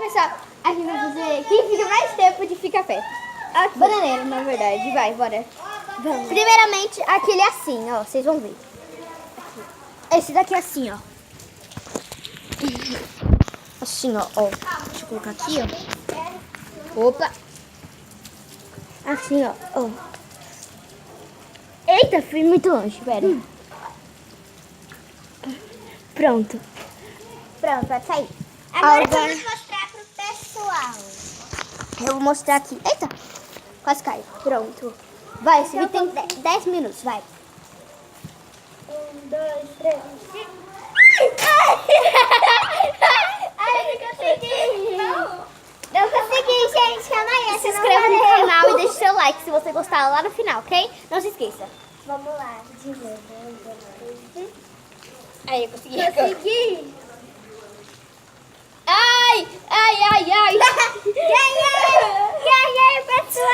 começar. A gente vai fazer quem fica mais tempo de ficar perto. Okay. Bananeira, na verdade. Vai, bora. Vamos. Primeiramente, aquele assim, ó. Vocês vão ver. Aqui. Esse daqui é assim, ó. Assim, ó. Deixa eu colocar aqui, ó. Opa. Assim, ó. Eita, fui muito longe, pera. Pronto. Pronto, pode sair. Agora vamos mostrar pro pessoal. Eu vou mostrar aqui. Eita, quase caiu. Pronto. Vai, esse vídeo tem 10 minutos, vai. 1, 2, 3, 5. Ai, eu não consegui. Não consegui, gente. Calma aí. Se inscreva no canal e deixe seu like se você gostar lá no final, ok? Não se esqueça. Vamos lá, de novo. 1, 2, 3, 5. Aí, eu consegui. Consegui. Ai. Ganhei, pessoal.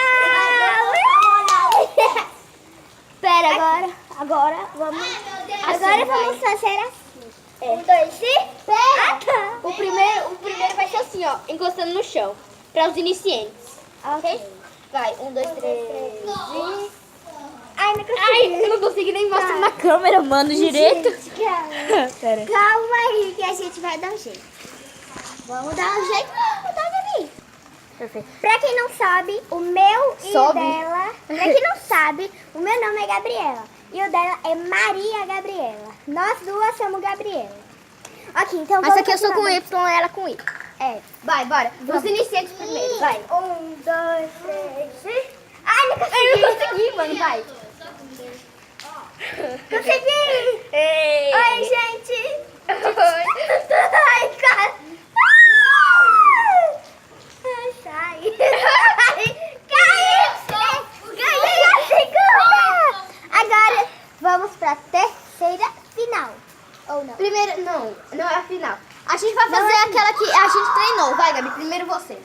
Pera, agora vamos... Agora vamos fazer assim. 1, 2, 3. Pera. O primeiro vai ser assim, ó, encostando no chão, para os iniciantes, ok? Vai, 1, 2, 3. Ai, não consegui. Ai, eu não consegui nem mostrar na câmera, mano, direito. Gente, calma. Pera. Calma aí que a gente vai dar um jeito. Vamos dar um jeito. Tá, Gabi? Perfeito. Pra quem não sabe, o meu e o Sobe. dela... Pra quem não sabe, o meu nome é Gabriela. E o dela é Maria Gabriela. Nós duas somos Gabriela. Ok, então vamos... Essa aqui eu sou com Y, ela com I. É. Vai, bora. Os iniciantes primeiro, vai. 1, 2, 3, 5. Ai, não consegui. Eu não consegui, mano, vai. Consegui. Ei. Oi, gente. Oi. Ai, cara. Ai, sai. Caiu. Ganhei a segunda. Agora vamos pra terceira final. Ou não? Primeiro, não é a final. A gente vai fazer aquela que a gente treinou. Vai, Gabi, primeiro você.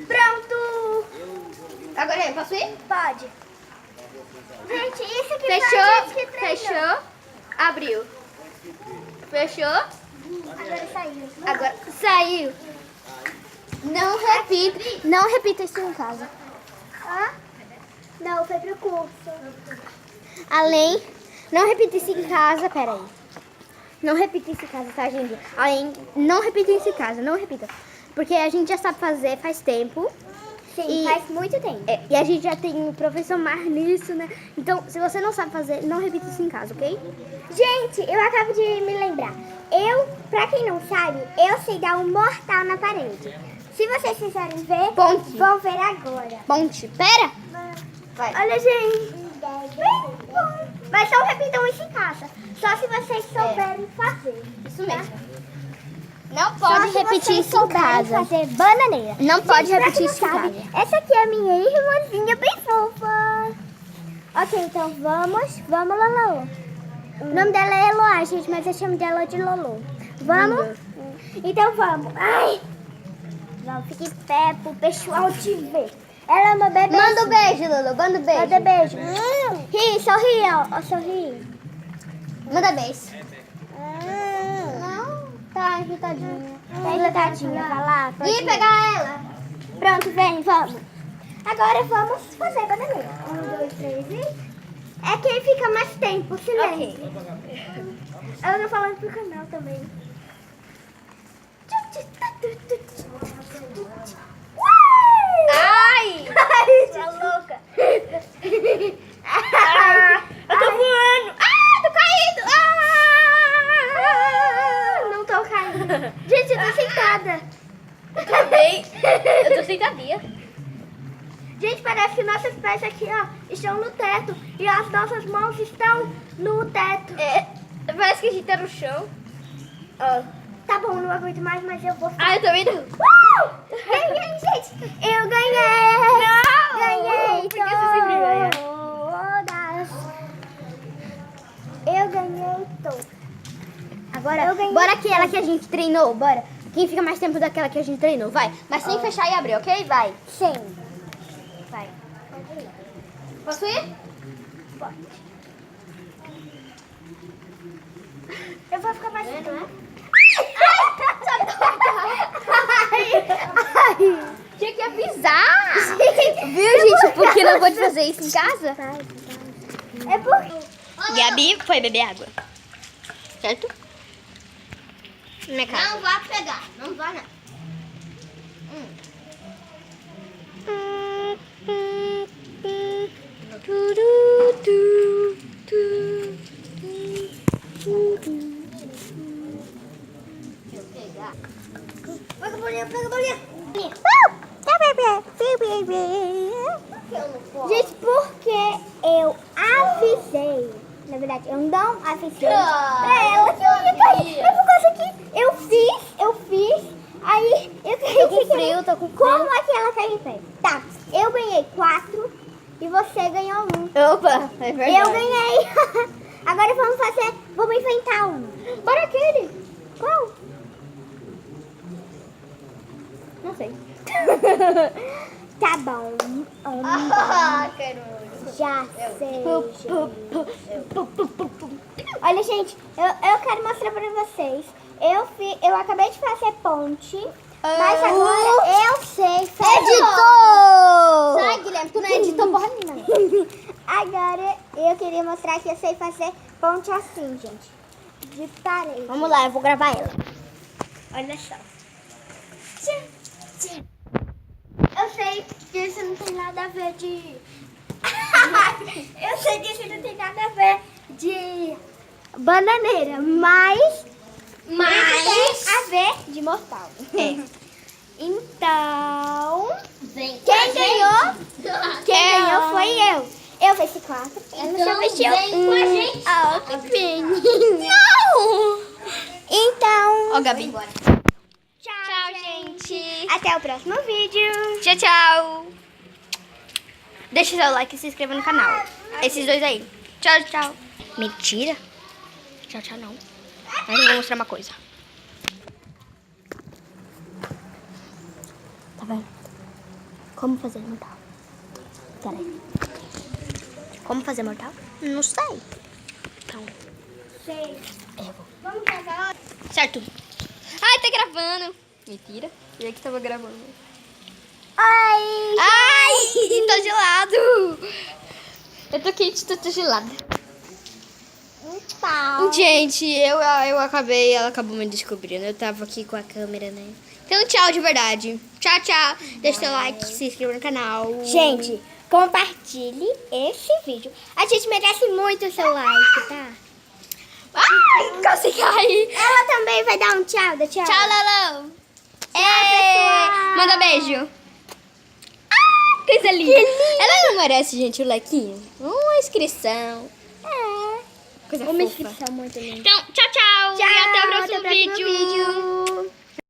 Pronto. Agora eu posso ir? Pode. Gente, isso aqui foi a gente que treinou. Fechou. Abriu. Fechou. Agora saiu. Agora saiu. Não repita isso em casa. Hã? Não, foi pro curso. Além, não repita isso em casa, peraí. Não repita isso em casa, tá, gente? Além, não repita isso em casa, não repita. Porque a gente já sabe fazer faz tempo. Sim, faz muito tempo. E a gente já tem um professor mais nisso, né? Então, se você não sabe fazer, não repita isso em casa, ok? Gente, eu acabo de me lembrar. Pra quem não sabe, eu sei dar um mortal na parede. Se vocês quiserem ver, Ponte. vão ver agora. Ponte, pera. Vai. Olha, gente. Mas não repitam isso em casa. Só se vocês souberem fazer. Isso mesmo. Não Só pode se repetir vocês isso em souberem casa. fazer bananeira. Não pode Gente, pra repetir quem não isso em sabe, casa. essa aqui é a minha irmãzinha bem fofa. Ok, então vamos, Lolo. O nome dela é Eloá, gente, mas eu chamo dela de Lolo. Vamos? Então vamos. Ai! Vamos, fique em pé pro pessoal te ver. Ela é uma bebê. Manda um beijo, Lulu. Manda um beijo. Manda beijo. Ri, sorri, ó. Sorri. Manda beijo. Não. Tá irritadinha. Tá irritadinha. Vai lá. E pegar ela. Pronto, vem, vamos. Agora vamos fazer bananeira. 1, 2, 3 e... É quem fica mais tempo, silêncio. Eu tô falando pro canal também. Ai! Tá louca. Eu tô voando. Ah, tô caído. Não tô caindo. Gente, eu tô sentada. Eu também. Eu tô sentadinha. Gente, parece que nossos pés aqui, ó, estão no teto. E as nossas mãos estão no teto. Parece que a gente tá no chão. Tá bom, não aguento mais, mas eu vou... Ah, eu também não. Ganhei, gente! Eu ganhei! Não! Ganhei! Por que você sempre ganha? Todas! Eu ganhei todas. Agora, Eu ganhei bora aquela que a gente treinou, bora. Quem fica mais tempo daquela que a gente treinou, vai. Mas sem fechar e abrir, ok? Vai. Sim. Vai. Posso ir? Pode. né, não é? Tinha que avisar. Viu, gente? Por que não pode fazer isso em casa? É porque... Gabi foi beber água. Certo? Minha casa. Não vá pegar. Não vá, não. Pega a bolinha, pega a bolinha. Gente, porque eu avisei. Na verdade, eu não avisei pra ela que eu ia cair. Mas por causa que eu fiz. Aí eu caí. Tô com frio, tô com frio. Como é que ela caiu em pé? Tá, eu ganhei 4 e você ganhou 1. Opa, é verdade. Eu ganhei. Agora vamos inventar um. Bora aquele. Qual? Não sei. Tá bom. Já sei. Olha, gente, eu quero mostrar pra vocês. Eu acabei de fazer ponte, mas agora eu sei fazer. Editor! Sai, Guilherme, tu não editou porra nenhuma. Agora eu queria mostrar que eu sei fazer ponte assim, gente. De parede. Vamos lá, eu vou gravar ela. Olha só. Eu sei que isso não tem nada a ver de... Eu sei que isso não tem nada a ver de bananeira, mas tem a ver de mortal. É. Então, Vem quem ganhou? Quem ganhou foi eu. Eu venci 4. Então vem com a gente. Ah, que peninha. Não! Então, Ó, Gabi. tchau, gente. Até o próximo vídeo. Tchau, tchau. Deixa seu like e se inscreva no canal. Esses dois aí. Tchau, tchau. Mentira. Tchau, tchau, não. Mas eu vou mostrar uma coisa. Tá vendo? Como fazer mortal? Peraí. Como fazer mortal? Não sei. Então, Sei. eu vou. Vamos casar. Certo. Ai, tá gravando. Mentira. Eu que tava gravando. Ai. Ai, tá gelado. Eu tô quente, tô gelada. Então. Gente, ela acabou me descobrindo. Eu tava aqui com a câmera, né? Então, tchau de verdade. Tchau, tchau. Deixa seu like, se inscreva no canal. Gente, compartilhe esse vídeo. A gente merece muito o seu like, tá? Ai, quase caí. Ela também vai dar um tchau, dá tchau. Tchau, Lalo. pessoal. Manda beijo. Ah, coisa linda. Ela não merece, gente, o lequinho. Uma inscrição. É. Coisa Uma fofa. inscrição muito linda. Então, tchau, tchau. Tchau, E até o próximo vídeo.